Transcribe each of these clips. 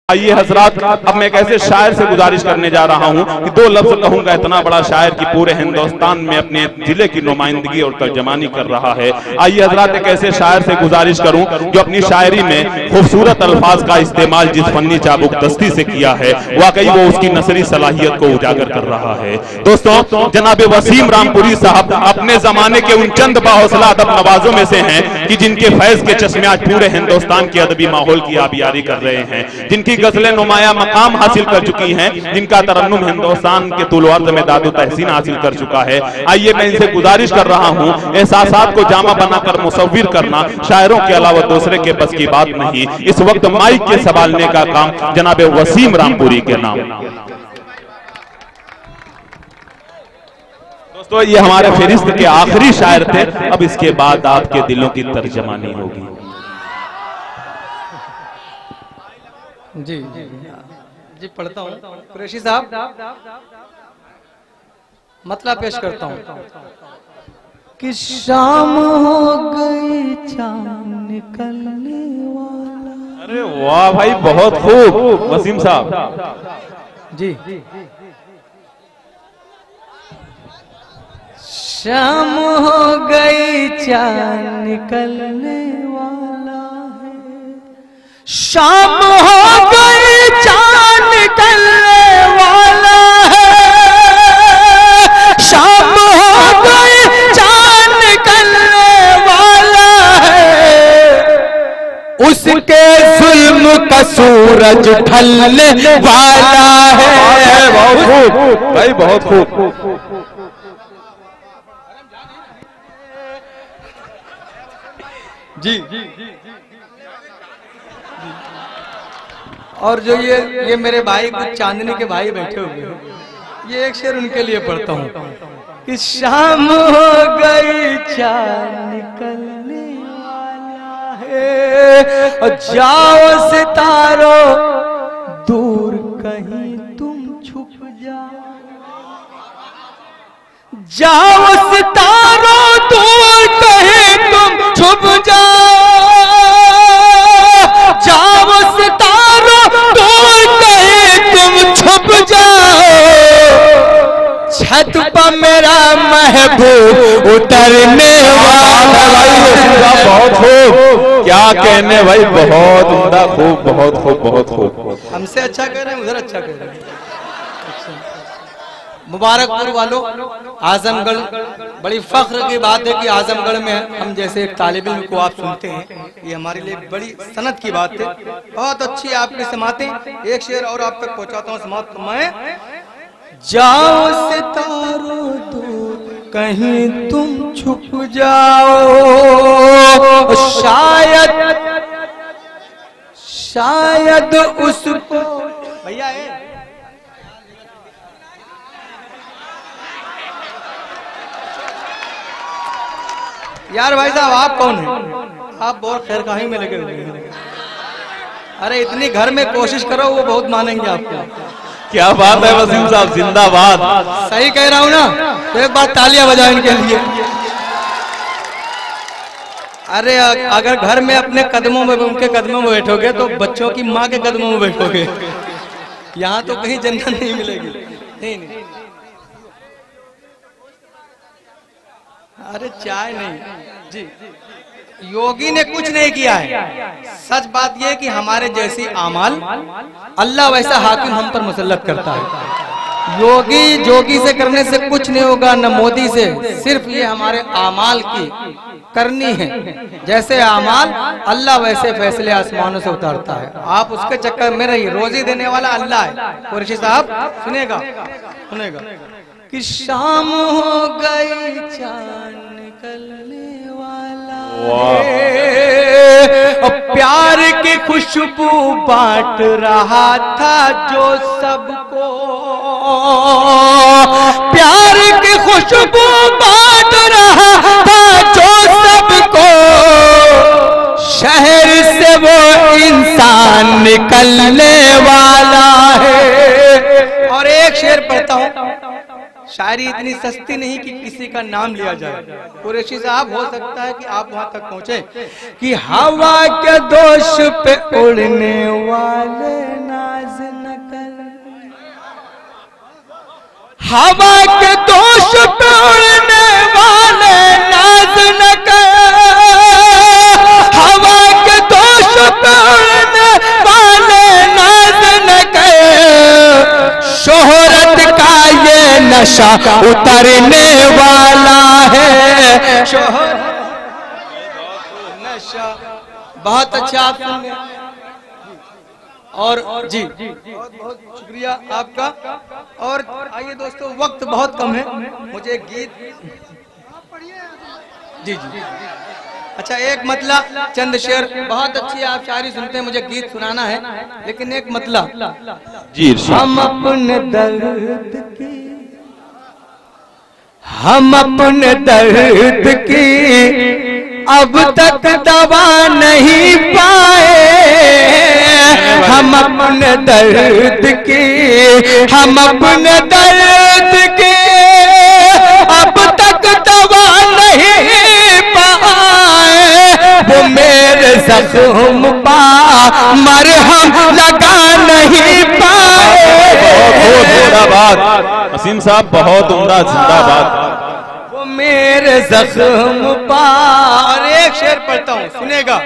आइए हजरात, अब मैं एक ऐसे शायर से गुजारिश करने जा रहा हूँ कि दो लफ्ज कहूंगा। इतना बड़ा शायर कि पूरे हिंदुस्तान में अपने जिले की नुमाइंदगी और तर्जमानी कर रहा है। आइए हजरात, एक ऐसे शायर से गुजारिश करूं जो अपनी शायरी में खूबसूरत अल्फाज का इस्तेमाल जिस फन्नी चाबुक दस्ती से किया है, वाकई वो उसकी नसरी सलाहियत को उजागर कर रहा है। दोस्तों, जनाब वसीम रामपुरी साहब अपने जमाने के उन चंद बाहौसला अदब नवाजों में से हैं कि जिनके फैज के चश्मे आज पूरे हिंदुस्तान के अदबी माहौल की आबियारी कर रहे हैं, जिनकी गजलें नुमाया मकाम हासिल कर चुकी हैं, जिनका तरन्नुम हिंदुस्तान के तुल अर्ज़ में दादो तहसीन हासिल कर चुका है। आइए मैं इनसे गुजारिश कर रहा हूं, एहसासात को जामा बनाकर मुसव्विर करना शायरों के अलावा दूसरे के बस की बात नहीं। इस वक्त माइक के संभालने का काम जनाब वसीम रामपुरी के नाम। दोस्तों, ये हमारे फहरिस्त के आखिरी शायर थे। अब इसके बाद आपके दिलों की तर्जमानी होगी। जी जी जी पढ़ता हूँ। कुरैशी साहब, मतलब पेश करता हूँ कि शाम हो गई चांद निकलने वाला। अरे वाह भाई, बहुत खूब वसीम साहब जी। शाम हो गई चांद निकलने वाला है, शाम हो गई चांद निकलने वाला है, शाम हो गई चांद निकलने वाला है, उसके जुल्म का सूरज ढलने वाला है। बहुत खूब भाई, बहुत खूब। जी जी और जो ये मेरे भाई कुछ चांदनी के भाई बैठे हुए हैं, ये एक शेर उनके लिए पढ़ता हूँ कि शाम हो गई चांद निकलने वाला है, और जाओ सितारों दूर कहीं तुम छुप जाओ, जाओ सितारों दूर कहीं तुम छुप जाओ, जाओ सितारों दूर कहीं तुम छुप जाओ, छत पर मेरा महबूब उतरने वाला। बहुत खूब, क्या कहने भाई, बहुत उम्दा, खूब, बहुत खूब, बहुत खूब। हमसे अच्छा कह रहे हैं, उधर अच्छा कह रहे हैं। मुबारकपुर वालों, आजमगढ़, बड़ी फख्र की बात है कि आजमगढ़ में हम जैसे एक तालिब इल्म को आप सुनते हैं, ये हमारे लिए बड़ी सनत की बात है। बहुत अच्छी आपकी समातें। एक शेर और आप तक पहुंचाता हूँ, समाप्त मैं। जाओ सितारों दूर कहीं तुम छुप जाओ, शायद उसको भैया है यार। भाई साहब, आप कौन हैं? आप बहुत खैरखाही में लगे हुए हैं। अरे इतनी घर में कोशिश करो, वो बहुत मानेंगे आपको। क्या बात है वसीम साहब, जिंदाबाद। सही कह रहा हूँ ना? तो एक बार तालियां बजाओ इनके लिए। अरे अगर घर में अपने कदमों में, उनके कदमों में बैठोगे तो बच्चों की माँ के कदमों में बैठोगे। यहाँ तो कहीं जन्नत नहीं मिलेगी। नहीं, अरे चाय नहीं जी। योगी ने कुछ नहीं किया है। सच बात यह कि हमारे जैसी आमाल अल्लाह वैसा हाकिम हम पर मुसल्लत करता है। जोगी से करने से कुछ नहीं होगा, न मोदी से। सिर्फ ये हमारे आमाल की करनी है। जैसे आमाल अल्लाह वैसे फैसले आसमानों से उतारता है। आप उसके चक्कर में रहिए, रोजी देने वाला अल्लाह है। कुरैशी साहब सुनेगा कि शाम हो गई चांद निकलने वाला है, और प्यार की खुशबू बांट रहा था जो सबको, प्यार की खुशबू बांट रहा था जो सबको, शहर से वो इंसान निकलने वाला है। और एक शेर पढ़ता हूँ, शायरी इतनी सस्ती नहीं कि किसी का नाम लिया जाए। कुरैशी साहब, हो सकता है कि आप वहां तक पहुंचे कि हवा के दोष पे उड़ने वाले नाज न कर, हवा के दोष पे उड़ने वाले नाज न कर, हवा के दोष पे उड़ने वाले नाज न कर, शोहरत का ये नशा उतरने वाला है, शोहरत नशा। बहुत अच्छा आप सुन गए। और जी बहुत बहुत शुक्रिया आपका। और आइए दोस्तों, वक्त बहुत कम है, मुझे गीत जी जी अच्छा एक मतला चंद शेर, बहुत अच्छी आप शायरी सुनते हैं, मुझे गीत सुनाना है, लेकिन एक मतला जी। हम अपने दर्द की, हम अपने दर्द की अब तक दवा नहीं पाए, हम अपने दर्द की, हम अपने दर्द की अब तक दवा नहीं पाए, वो मेरे जख्म पा मरहम लगा नहीं पाए। बहुत जिंदाबाद वसीम साहब, बहुत उम्दा, जिंदाबाद। वो मेरे जख्म पार। एक शेर पढ़ता हूँ, सुनेगा।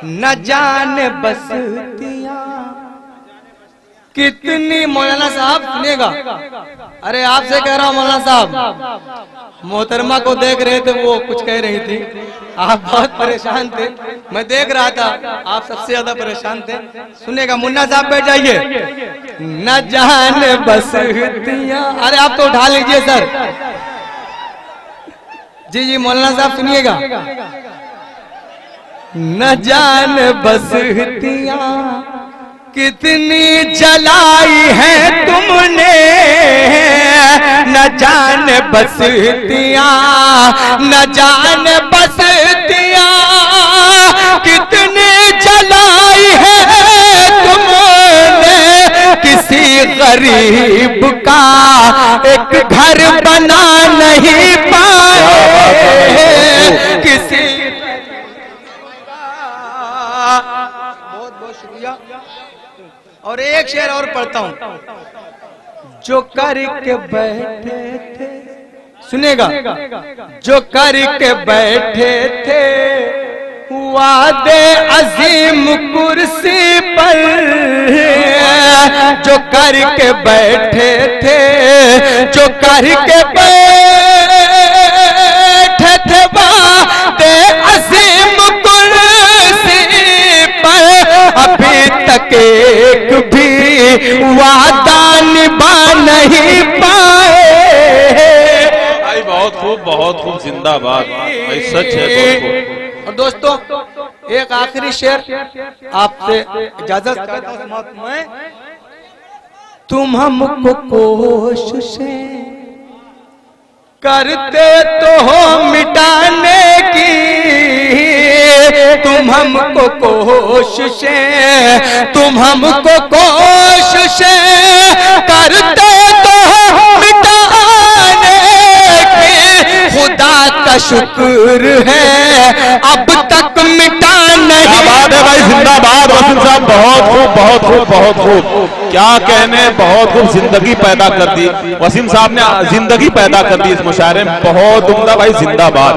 न जाने बस्तियां कितनी, मौलाना साहब सुनेगा, अरे आपसे कह रहा हूँ मौलाना साहब, मोहतरमा को देख रहे थे, वो कुछ कह रही थी, आप बहुत परेशान थे, मैं देख रहा था, आप सबसे ज्यादा परेशान थे। सुनेगा, मुन्ना साहब बैठ जाइए। न जाने बस्तियां, अरे आप तो उठा लीजिए सर। जी जी मौलाना साहब सुनिएगा। न जान बस्तियां कितनी जलाई है तुमने, न जान बस्तियां, न जान बस्तियां कितनी जलाई है तुमने, किसी गरीब का एक घर बना नहीं पाए, किसी। बहुत बहुत शुक्रिया। और एक शेर और पढ़ता हूं, जो करके बैठे थे, सुनेगा, जो करके बैठे थे वादे अजीम कुर्सी पर, जो करके बैठे थे, जो करके बैठे थे वादे अजीम कुर्सी पर, अभी तक एक भी वादा निभा नहीं पाए। भाई बहुत खूब, बहुत खूब, जिंदाबाद भाई, सच है, बहुत खूब। और दोस्तों एक आखिरी शेर आपसे इजाजत चाहता हूं मैं। तुम हमको कोशिशें करते तो हो मिटाने की, तुम हमको कोशिशें, तुम हमको कोशिशें करते तो हो मिटाने की, खुदा का शुक्र है अब तक मिटा नहीं। बात है भाई, जिंदाबाद वसीम साहब, बहुत खूब, बहुत खूब, बहुत खूब, क्या कहने, बहुत खूब जिंदगी पैदा कर दी वसीम साहब ने, जिंदगी पैदा कर दी इस मुशायरे में, बहुत उम्दा भाई, जिंदाबाद।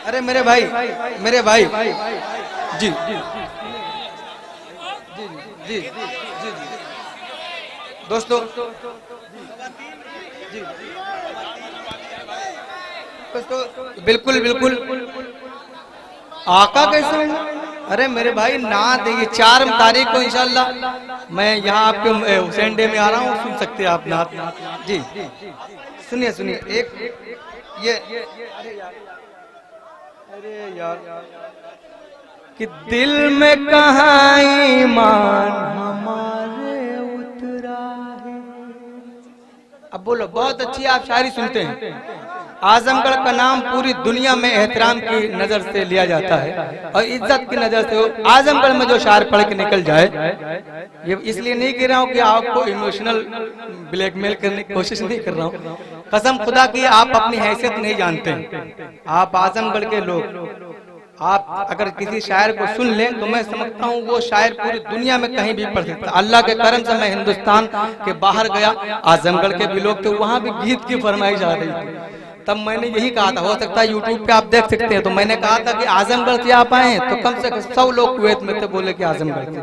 अरे मेरे भाई, मेरे भाई जी जी जी जी दोस्तों जी बिल्कुल बिल्कुल। आका कैसे होंगे? अरे मेरे भाई नात, ये 4 तारीख को इंशाल्लाह मैं यहाँ आपके हुसैन डे में आ रहा हूँ, सुन सकते हैं आप नात। जी सुनिए सुनिए, एक ये अरे यार कि दिल में कहाँ ईमान हमारे उतरा है। अब बोलो, बहुत अच्छी आप शायरी सुनते हैं, आजमगढ़ का नाम पूरी दुनिया में एहतराम की नजर से लिया जाता है और इज्जत की नजर से। आजमगढ़ में जो शायर पढ़ के निकल जाए, ये इसलिए नहीं कह रहा हूँ कि आपको इमोशनल ब्लैकमेल करने की कोशिश नहीं कर रहा हूँ, कसम खुदा की आप अपनी हैसियत नहीं जानते। आप आजमगढ़ के लोग, आप अगर किसी शायर को सुन लें तो मैं समझता हूँ वो शायर पूरी दुनिया में कहीं भी पढ़ सकता। अल्लाह के करम से मैं हिंदुस्तान के बाहर गया, आजमगढ़ के भी लोग थे, वहां भी गीत की फरमाइश आ रही थी। तब मैंने यही कहा था, हो सकता है यूट्यूब पे आप देख सकते हैं, तो मैंने कहा था कि आजमगढ़ से आप आए तो कम से कम 100 लोग कुवैत में थे, बोले कि आजमगढ़ से।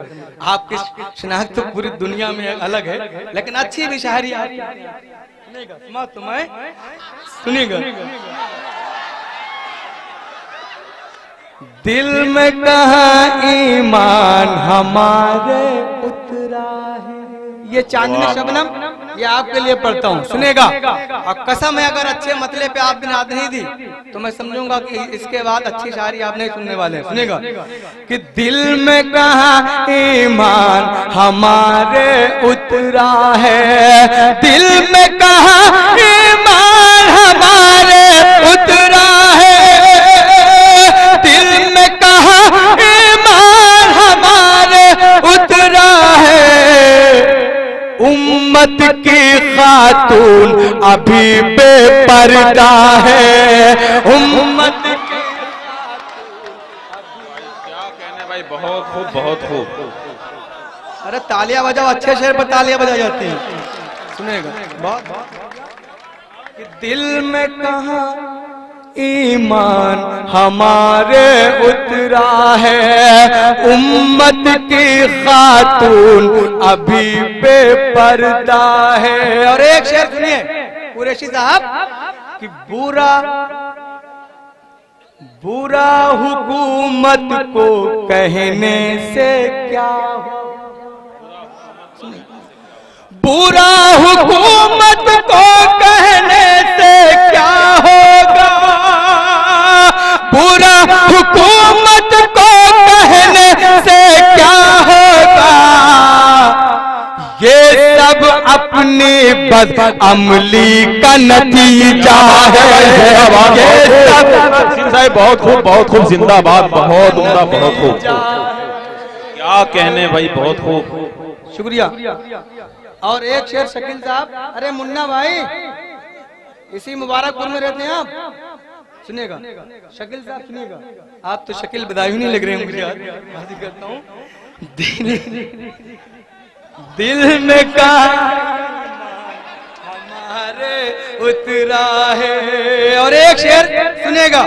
आपकी शिनाख्त तो पूरी दुनिया में अलग है, लेकिन अच्छी भी शायरी सुनेगा तुम्हें, सुनेगा। दिल में कहाँ ईमान हमारे उतरा है, ये चांदनी शबनम, ये आपके लिए पढ़ता हूँ, सुनेगा। और कसम है अगर अच्छे मतले पे आप बिना नहीं दी तो मैं समझूंगा कि इसके बाद अच्छी शायरी आप नहीं सुनने वाले हैं। सुनेगा कि दिल में कहाँ ईमान हमारे उतरा है, दिल में कहाँ ईमान हमारे उतरा है, दिल में कहाँ ईमान हमारे उतरा है। उम्मत की खातून अभी बेपर्दा है, उम्मत की क्या कहने भाई, बहुत खूब बहुत खूब। अरे तालियां बजाओ, अच्छे शेर पर तालियां बजा जाती हैं, सुनेगा। बहुत कि दिल में कहाँ ईमान हमारे उतरा है, उम्मत की खातून अभी बेपर्दा है। और एक शेर सुनिए कुरैशी साहब कि बुरा बुरा हुकूमत को कहने से क्या हो, बुरा हुकूमत को कहने से क्या होगा, बुरा हुकूमत को कहने से क्या होगा, ये सब अपनी बदअमली का नतीजा है। ये सब बहुत खूब बहुत खूब, जिंदाबाद, बहुत उम्दा, बहुत खूब। क्या कहने भाई, बहुत खूब, शुक्रिया। और एक शेर शकील साहब, अरे मुन्ना भाई इसी मुबारकपुर में रहते हैं आप, सुनिएगा शकील साहब, सुनिएगा। आप तो शकील बदायूं नहीं लग रहे हैं मुझे, बात करता हूँ। दिल में का हमारे उतरा है। और एक शेर सुनेगा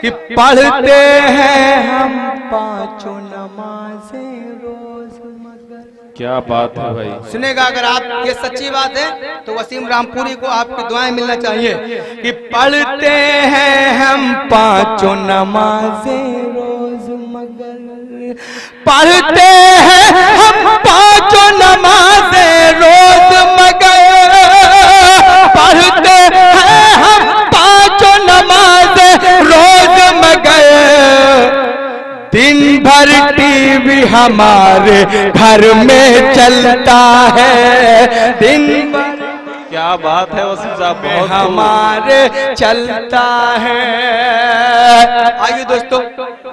कि पढ़ते हैं हम पांचों नमाजें रोज मगर। क्या बात है भाई, सुनेगा। अगर आप ये सच्ची बात है तो वसीम रामपुरी को आपकी दुआएं मिलना चाहिए कि पढ़ते हैं हम पांचों नमाजें रोज मगर, पढ़ते हैं हम पांचों नमाजें रोज मगर, पढ़ते हैं हम पांचों नमाजें रोज मगर, दिन भर टीवी हमारे घर में चलता है, दिन भर। क्या बात है वसीम साहब, बहुत हमारे चलता है। आइए दोस्तों,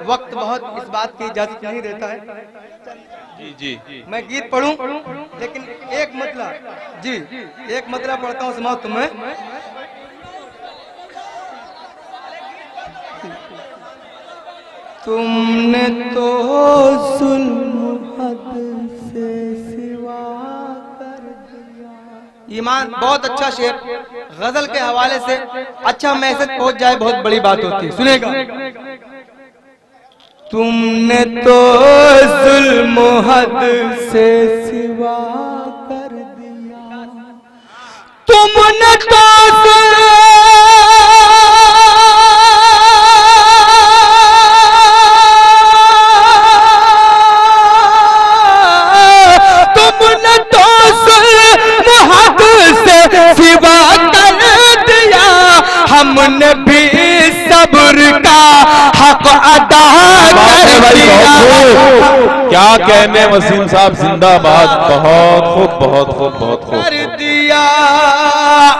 वक्त बहुत इस बात की इजाजत नहीं देता है जी जी, मैं गीत पढ़ूं, लेकिन एक मतला जी, एक मतला पढ़ता हूँ, सुनाओ तुम्हें। तुमने तो जुल्म हद से सिवा कर दिया। ईमान, बहुत अच्छा शेर, गजल के हवाले से अच्छा मैसेज पहुंच जाए बहुत बड़ी बात होती है, सुनेगा। तुमने तो जुल्म हद से सिवा कर दिया, तुमने तो सिवा कर दिया, हमने भी सब्र का हक अदा कर दिया। क्या कहने वसीम साहब, जिंदाबाद, बहुत खूब बहुत खूब बहुत खूब। कर दिया किया।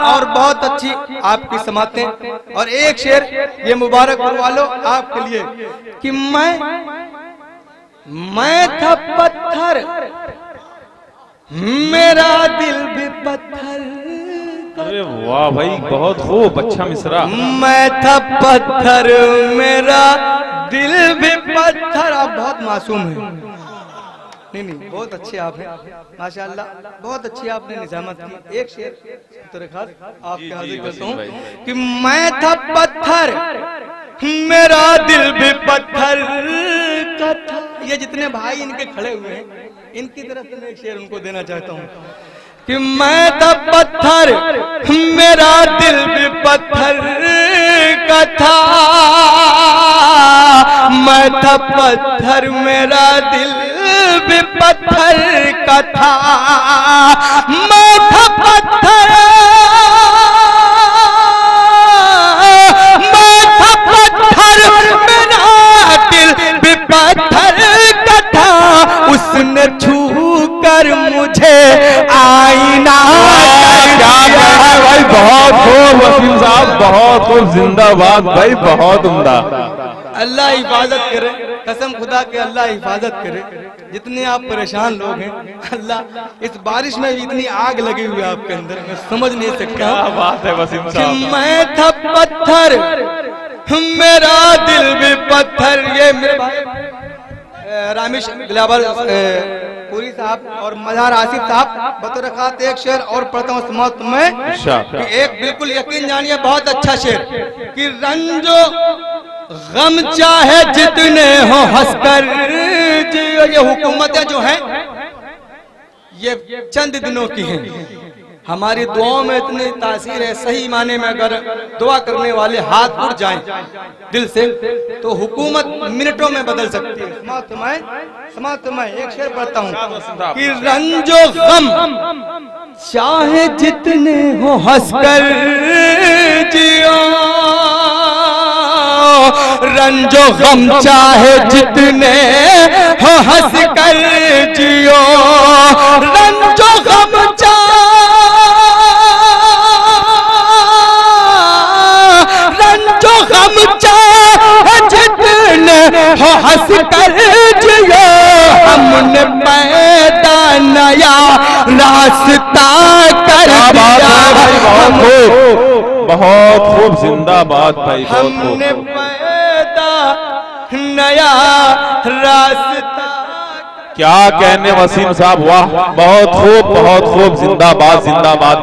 और बहुत अच्छी आपकी समातें। और एक शेर ये मुबारक वालो आपके लिए कि मैं था पत्थर, मेरा दिल भी पत्थर। अरे वाह भाई, बहुत खूब, अच्छा मिसरा। मैं था पत्थर, मेरा दिल भी पत्थर। आप बहुत मासूम हैं। नहीं, बहुत अच्छे आप हैं माशाअल्लाह, बहुत अच्छी आपने निजामत की। एक शेर तो खास आपके हाजिर करता हूँ कि मैं था पत्थर, मेरा दिल भी पत्थर का था। ये जितने भाई इनके खड़े हुए हैं, इनकी तरफ से मैं एक शेर उनको देना चाहता हूँ कि मैं था पत्थर, मेरा दिल भी पत्थर का था। मैं था पत्थर, मेरा दिल भी पत्थर का था। मैं था पत्थर, मैं था पत्थर, मेरा दिल भी पत्थर का था। उसने छू कर मुझे आईना। क्या है भाई, बहुत खूब वसीम साहब, बहुत खूब, जिंदाबाद भाई, बहुत उम्दा। अल्लाह हिफाजत करे, कसम खुदा के अल्लाह हिफाजत करे। जितने आप परेशान लोग हैं, अल्लाह इस बारिश में भी इतनी आग लगी हुई है आपके अंदर, मैं समझ नहीं सकता। क्या बात है वसीम साहब। मैं था पत्थर, मेरा दिल भी पत्थर। ये मेरे भाई रामेश ग्लाबर पूरी साहब और मजहर आसिफ साहब बतौर खास एक शेर और पढ़ता हूँ समाप्त में कि एक बिल्कुल यकीन जानिए बहुत अच्छा शेर कि रंजो गम चाहे जितने हो हंसकर जियो। ये हुकूमतें जो हैं ये चंद दिनों की हैं। हमारी दुआओं में इतनी तासीर है, सही माने में अगर दुआ करने वाले हाथ उठ जाएं दिल से तो हुकूमत मिनटों में बदल सकती है। समाप्त मैं एक शेर पढ़ता हूँ कि रंजो गम चाहे जितने हो हंसकर जियो। रंजो गम चाहे जितने हो हंसकर जियो। रंजो गम हम चाहे जितने हो हंस कर जियो। हमने पैदा नया रास्ता कर दिया। बहुत खूब, जिंदाबाद भाई, हमने पैदा नया रास्ता। क्या कहने वसीम साहब, वाह, बहुत खूब, बहुत खूब, जिंदाबाद, जिंदाबाद।